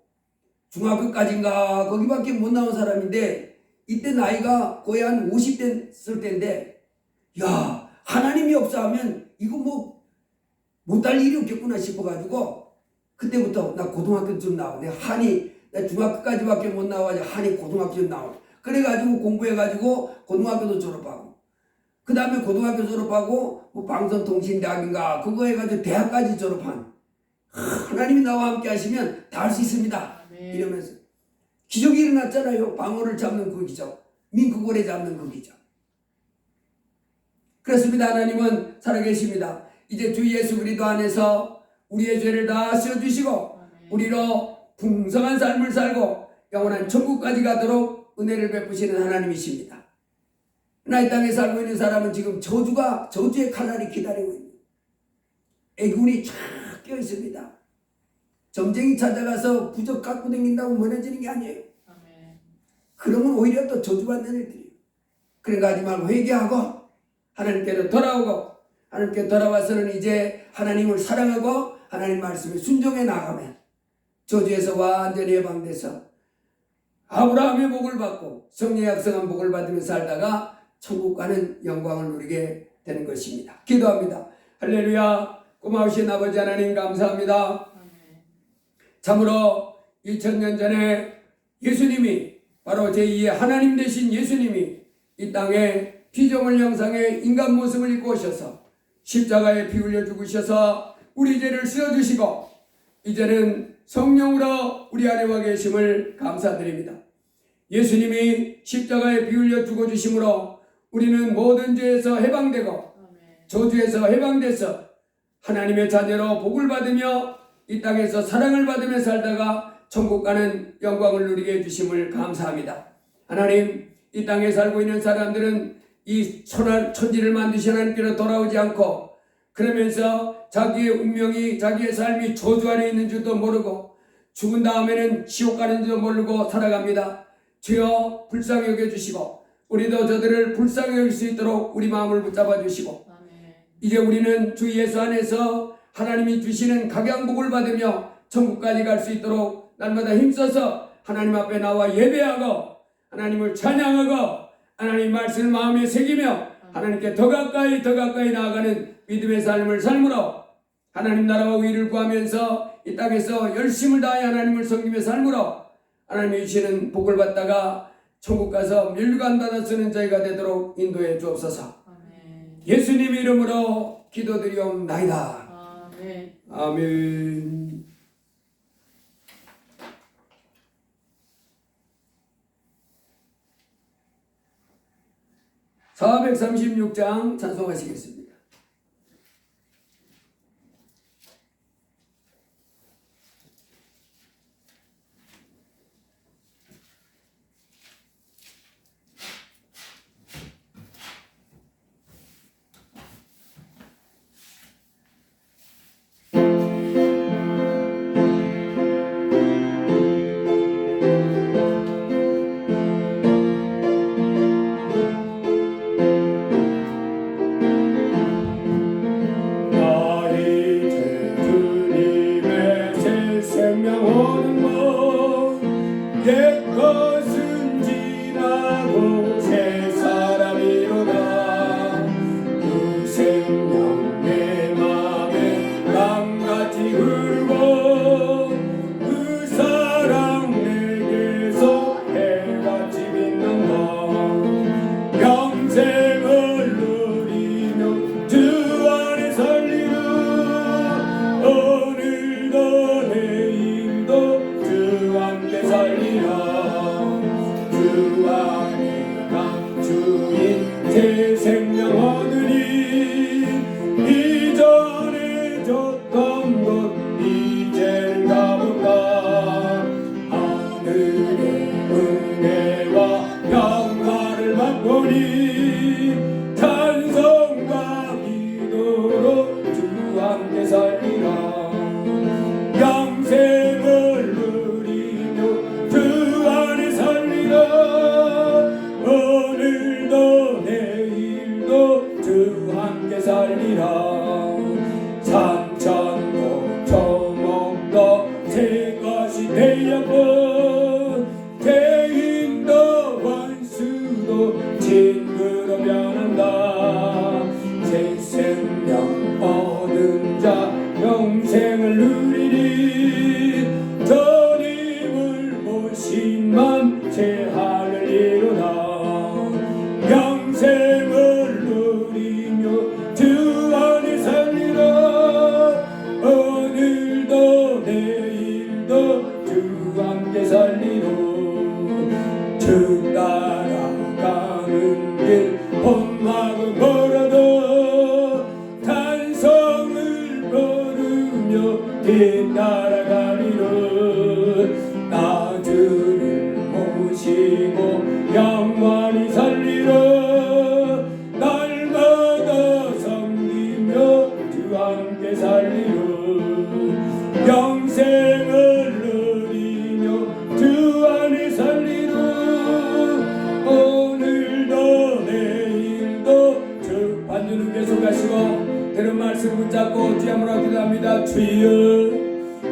중학교까지인가 거기밖에 못 나온 사람인데 이때 나이가 거의 한 50대 됐을 때인데 야 하나님이 없어 하면 이거 뭐 못할 일이 없겠구나 싶어가지고 그때부터 나 고등학교 좀 나와 내 한이 나 중학교까지밖에 못 나와가지고 한이 고등학교 좀 나와 그래가지고 공부해가지고 고등학교도 졸업하고 그 다음에 고등학교 졸업하고 뭐 방송통신대학인가 그거 해가지고 대학까지 졸업한 하나님이 나와 함께 하시면 다 할 수 있습니다. 이러면서 기적이 일어났잖아요. 방어를 잡는 그 기적 민크고래 잡는 그 기적. 그렇습니다. 하나님은 살아계십니다. 이제 주 예수 그리스도 안에서 우리의 죄를 다 씌워주시고 우리로 풍성한 삶을 살고 영원한 천국까지 가도록 은혜를 베푸시는 하나님이십니다. 나 이 땅에 살고 있는 사람은 지금 저주의 칼날이 기다리고 있는 애군이 쫙 껴 있습니다. 점쟁이 찾아가서 부적 갖고 다닌다고 무너지는 게 아니에요. 그러면 오히려 또 저주받는 일들이에요. 그러니까 하지 말고 회개하고 하나님께로 돌아오고 하나님께 돌아와서는 이제 하나님을 사랑하고 하나님 말씀에 순종해 나가면 저주에서 완전히 해방돼서 아브라함의 복을 받고 성령의 약성한 복을 받으며 살다가 천국 가는 영광을 누리게 되는 것입니다. 기도합니다. 할렐루야. 고마우신 아버지 하나님 감사합니다. 참으로 2000년 전에 예수님이 바로 제2의 하나님 되신 예수님이 이 땅에 피조물 형상의 인간 모습을 입고 오셔서 십자가에 피 흘려 죽으셔서 우리 죄를 씌워주시고 이제는 성령으로 우리 안에 와 계심을 감사드립니다. 예수님이 십자가에 피 흘려 죽어주심으로 우리는 모든 죄에서 해방되고 저주에서 해방돼서 하나님의 자녀로 복을 받으며 이 땅에서 사랑을 받으며 살다가 천국 가는 영광을 누리게 해주심을 감사합니다. 하나님 이 땅에 살고 있는 사람들은 이 천지를 만드신 하나님께로 돌아오지 않고 그러면서 자기의 운명이 자기의 삶이 저주 안에 있는 줄도 모르고 죽은 다음에는 지옥 가는 줄도 모르고 살아갑니다. 주여 불쌍히 여겨주시고 우리도 저들을 불쌍히 여길 수 있도록 우리 마음을 붙잡아 주시고 이제 우리는 주 예수 안에서 하나님이 주시는 각양복을 받으며 천국까지 갈 수 있도록 날마다 힘써서 하나님 앞에 나와 예배하고 하나님을 찬양하고 하나님 말씀을 마음에 새기며 하나님께 더 가까이 나아가는 믿음의 삶을 삶으로 하나님 나라와 의를 구하면서 이 땅에서 열심을 다해 하나님을 섬기며 삶으로 하나님이 주시는 복을 받다가 천국 가서 멸류관 받아 쓰는 저희가 되도록 인도해 주옵소서. 아멘. 예수님 이름으로 기도드리옵나이다. 아멘. 아멘. (436장) 찬송하시겠습니다. 옛것은 지나고 새 사람이로다. 그 생명 내 맘에 강같이 흐르고 그 사랑 내게서 해같이 빛난다. 영생을 누리며 주 안에 살리라. 오늘도 내일도 주 함께 살리라. 주 안에 감추인 새 생명 얻으리. 이전에 줬던 것 이젠 가본다. 하늘의 은혜와 평화를 맛보니 찬송과 기도로 주 함께 살리라. 영생을 누리며 주 안에 살리라. 오늘도 내일도 주 함께 살리라. 산천도 초목도 새 것이 되었고 대인도 원수도 친구로 변한다. 새 생명 얻은 자 영생을 누리리. 주님을 모신만 제한을 이루라. 영생을 누리며 주 안에 살리라. 오늘도 내일도 주 함께 살리로. 주 따라가는 길 험하고 멀어도 찬송을 부르며 뒤따라가리로. 나 주를 모시고 영원히 살리러. 날마다 섬기며 주 함께 살리러. 영생을 누리며 주 안에 살리러. 오늘도 내일도 주 반주는 계속하시고 들은 말씀 붙잡고 주야무라 기도합니다. 주여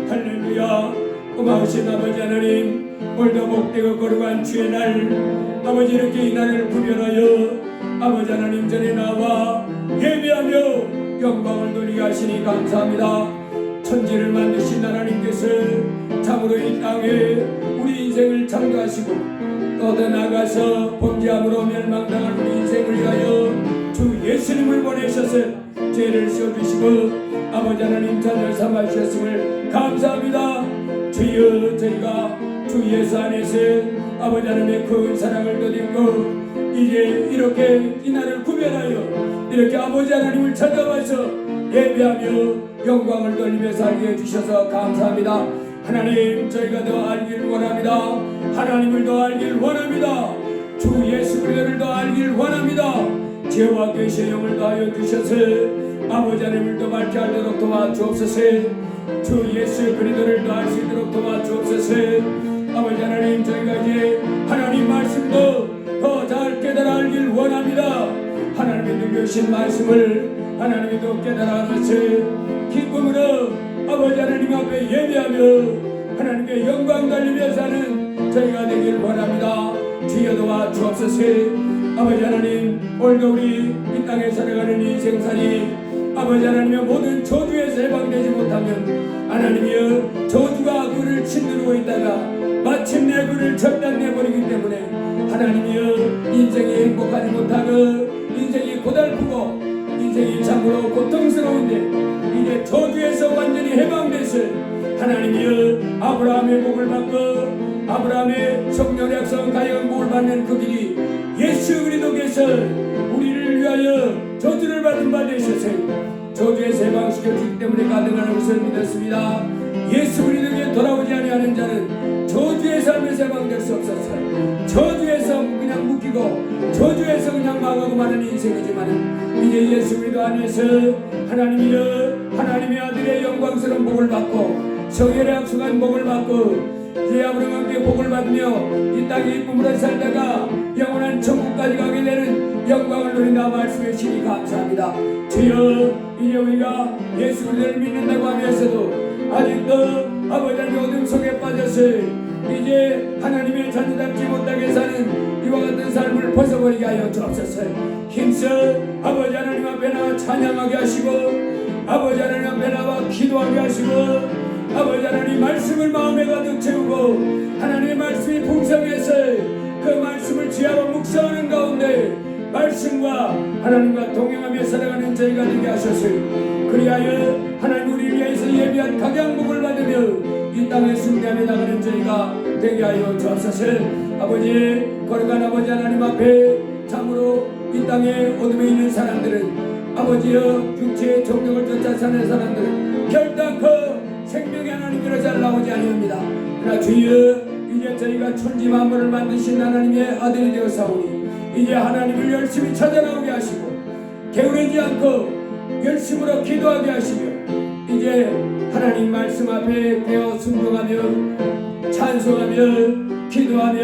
할렐루야. 고마우신 아버지 하나님, 오늘도 복되고 거룩한 주의 날 아버지 이렇게 이 날을 구별하여 아버지 하나님 전에 나와 예배하며 영광을 돌리게 하시니 감사합니다. 천지를 만드신 하나님께서 참으로 이 땅에 우리 인생을 창조하시고 또 더 나아가서 범죄함으로 멸망당한 우리 인생을 위하여 주 예수님을 보내셔서 죄를 씌워주시고 아버지 하나님 자녀 삼아주셨음을 감사합니다. 주여 저희가 주 예수 안에서 아버지 하나님의 큰 사랑을 덧입고 이제 이렇게 이 날을 구별하여 이렇게 아버지 하나님을 찾아와서 예배하며 영광을 돌리며 살게 해주셔서 감사합니다. 하나님 저희가 더 알길 원합니다. 하나님을 더 알길 원합니다. 주 예수 그리스도를 더 알길 원합니다. 죄와 계시의 영을 더하여 주셔서 아버지 하나님을 더 밝게 알도록 도와주옵소서. 주 예수 그리스도를 더 알 수 있도록 도와주옵소서. 아버지 하나님 저희가 이제 하나님 말씀도 더 잘 깨달아 알길 원합니다. 하나님의 누구신 말씀을 하나님이 더 깨달아 알아서 기쁨으로 아버지 하나님 앞에 예배하며 하나님께 영광 돌리며 사는 저희가 되길 원합니다. 주여 도와주옵소서. 아버지 하나님, 오늘도 우리 이 땅에 살아가는 인생살이 아버지 하나님의 모든 저주에서 해방되지 못하면 하나님이여 저주가 그를 짓누르고 있다가 마침내 그를 절단내버리기 때문에 하나님이여 인생이 행복하지 못하고 인생이 고달프고 인생이 참으로 고통스러운데 이제 저주에서 완전히 해방됐을 하나님이여 아브라함의 복을 받고 아브라함의 성령의 약속은 가여운 복을 받는 그 길이 예수 그리스도께서 우리를 위하여 저주를 받은 바 되셨어요. 저주에서 해방시켜 주기 때문에 가능한 것을 믿었습니다. 예수 그리스도께 돌아오지 아니하는 자는 저주의 삶에서 해방될 수 없었어요. 저주에서 그냥 묶이고 저주에서 그냥 망하고 마는 인생이지만 이제 예수 그리스도 안에서 하나님이여 하나님의 아들의 영광스러운 복을 받고 성혈의 약속한 복을 받고 이제 아브라함과 함께 복을 받으며 이 땅에 이쁨으로 살다가 영원한 천국까지 가게 되는 영광을 누린다 말씀해 주시니 감사합니다. 주여 이제 우리가 예수 그리스도를 믿는다고 하면서도 아직도 아버지 하나님 어둠 속에 빠져서 이제 하나님의 자녀답지 못하게 사는 이와 같은 삶을 벗어버리게 하여 주옵소서. 힘써 아버지 하나님 앞에 나와 찬양하게 하시고 아버지 하나님 앞에 나와 기도하게 하시고 아버지 하나님 말씀을 마음에 가득 채우고 하나님의 말씀이 풍성해서 그 말씀을 지하로 묵상하는 가운데 말씀과 하나님과 동행하며 살아가는 저희가 되게 하셨어요. 그리하여 하나님 우리를 위해서 예비한 각양복을 받으며 이 땅에 승리하며 나가는 저희가 되게 하여 주옵소서. 아버지 거룩한 아버지 하나님 앞에 참으로 이 땅에 어둠에 있는 사람들은 아버지여 육체의 정력을 쫓아 사는 사람들은 결단코 생명의 하나님께로 잘 나오지 아니합니다. 그러나 주여 이제 저희가 천지 만물을 만드신 하나님의 아들이 되었사오니 이제 하나님을 열심히 찾아나오게 하시고 게으르지 않고 열심으로 기도하게 하시며 이제 하나님 말씀 앞에 되어 순종하며 찬송하며 기도하며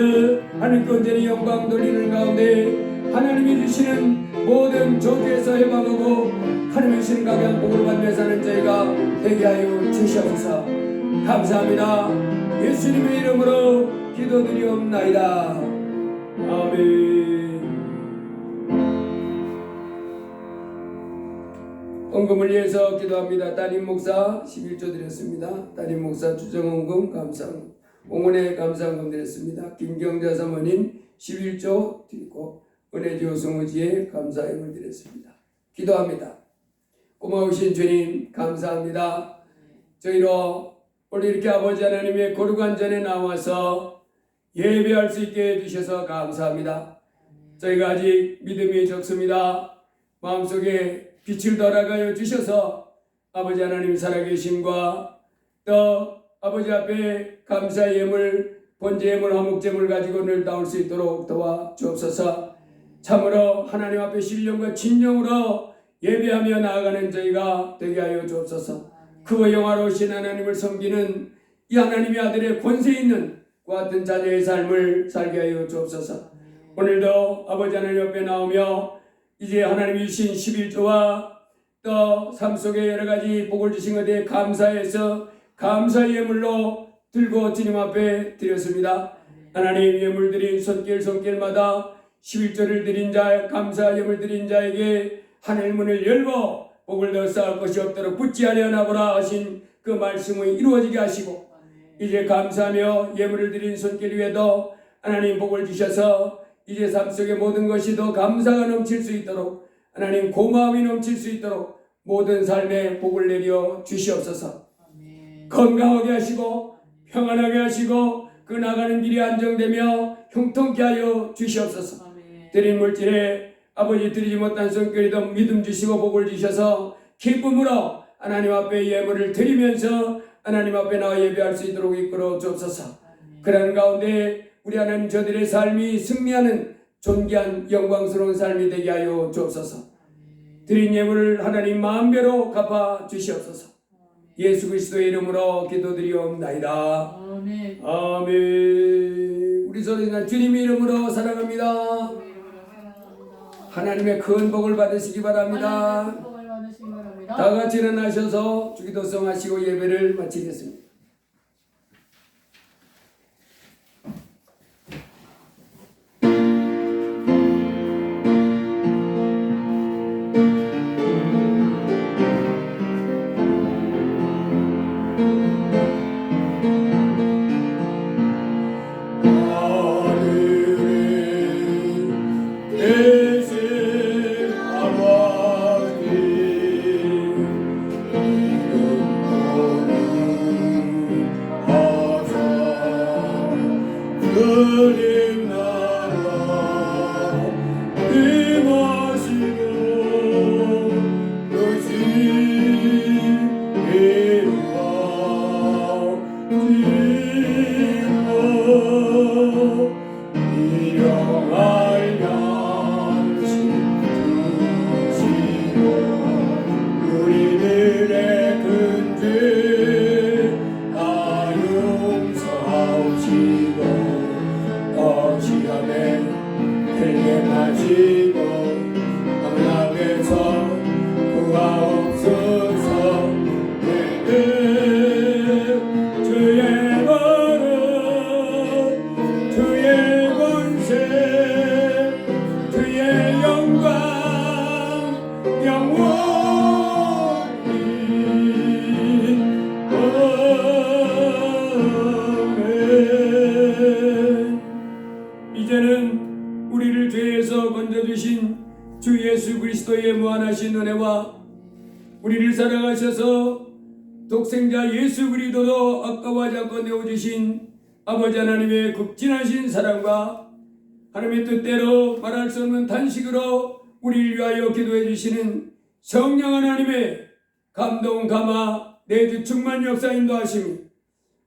하나님께 온전히 영광 돌리는 가운데 하나님이 주시는 모든 저주에서 해방하고 하나님의 주시는 각양 복을 받으며 사는 저희가 되게 하여 주시옵소서. 감사합니다. 예수님의 이름으로 기도드리옵나이다. 아멘. 헌금을 위해서 기도합니다. 따님 목사 11조 드렸습니다. 따님 목사 주정헌금 감사헌금 옹원의 감사헌금 드렸습니다. 김경자 사모님 11조 드리고 은혜지오 성우지에 감사함을 드렸습니다. 기도합니다. 고마우신 주님 감사합니다. 저희로 오늘 이렇게 아버지 하나님의 거룩한 전에 나와서 예배할 수 있게 해주셔서 감사합니다. 저희가 아직 믿음이 적습니다. 마음속에 빛을 더라가여 주셔서 아버지 하나님 살아계심과 또 아버지 앞에 감사의 예물 번제 예물 화목 제물 가지고 늘 나올 수 있도록 도와 주옵소서. 참으로 하나님 앞에 신령과 진정으로 예배하며 나아가는 저희가 되게 하여 주옵소서. 그 영화로우신 하나님을 섬기는 이 하나님의 아들의 권세 있는 그 같은 자녀의 삶을 살게 하여 주옵소서. 오늘도 아버지 하나님 옆에 나오며 이제 하나님이 주신 11조와 또 삶 속에 여러 가지 복을 주신 것에 대해 감사해서 감사의 예물로 들고 주님 앞에 드렸습니다. 하나님 예물 드린 손길마다 11조를 드린 자 감사 예물 드린 자에게 하늘 문을 열고 복을 더 쌓을 것이 없도록 붙지 아니하나보라 하신 그 말씀이 이루어지게 하시고 이제 감사하며 예물을 드린 손길 위에도 하나님 복을 주셔서 이제 삶 속의 모든 것이 더 감사가 넘칠 수 있도록 하나님 고마움이 넘칠 수 있도록 모든 삶에 복을 내려 주시옵소서. 건강하게 하시고 평안하게 하시고 그 나가는 길이 안정되며 형통케 하여 주시옵소서. 드린 물질에 아버지 드리지 못한 손길에도 믿음 주시고 복을 주셔서 기쁨으로 하나님 앞에 예물을 드리면서 하나님 앞에 나와 예배할 수 있도록 이끌어 주옵소서. 그런 가운데 우리 하나님 저들의 삶이 승리하는 존귀한 영광스러운 삶이 되게 하여 주옵소서. 드린 예물을 하나님 마음대로 갚아 주시옵소서. 예수 그리스도의 이름으로 기도드리옵나이다. 아멘. 아멘. 우리 소리나 주님의 이름으로 사랑합니다. 하나님의 큰 복을 받으시기 바랍니다. 다 같이 일어나셔서 주기도성 하시고 예배를 마치겠습니다. 주님 나라 임하시고 너시 이루어지고 일용할 양식 주시고 우리들의 근죄 다 용서하옵시고 어찌하면 흘게 마시고 하나님께서 구하옵소서. 주의 버릇 주의 권세 주의 영광 영원히 아멘. 이제는 우리를 죄에서 건져주신 주 예수 그리스도의 무한하신 은혜와 우리를 사랑하셔서 독생자 예수 그리스도로 아까워하지 않고 내어주신 아버지 하나님의 극진하신 사랑과 하나님의 뜻대로 말할 수 없는 단식으로 우리를 위하여 기도해 주시는 성령 하나님의 감동 감화 내주 충만 역사 인도하심이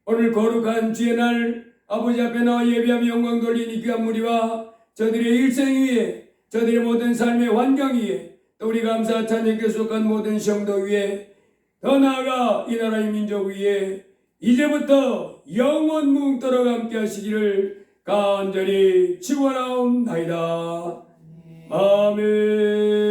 오늘 거룩한 주의 날 아버지 앞에 나와 예배하며 영광 돌린 이 귀한 무리와 저들의 일생 위에 저들의 모든 삶의 환경 위에 또 우리 감사 찬양께 속한 모든 성도 위에 더 나아가 이 나라의 민족 위에 이제부터 영원 무궁토록 함께 하시기를 간절히 축원하옵나이다. 아멘.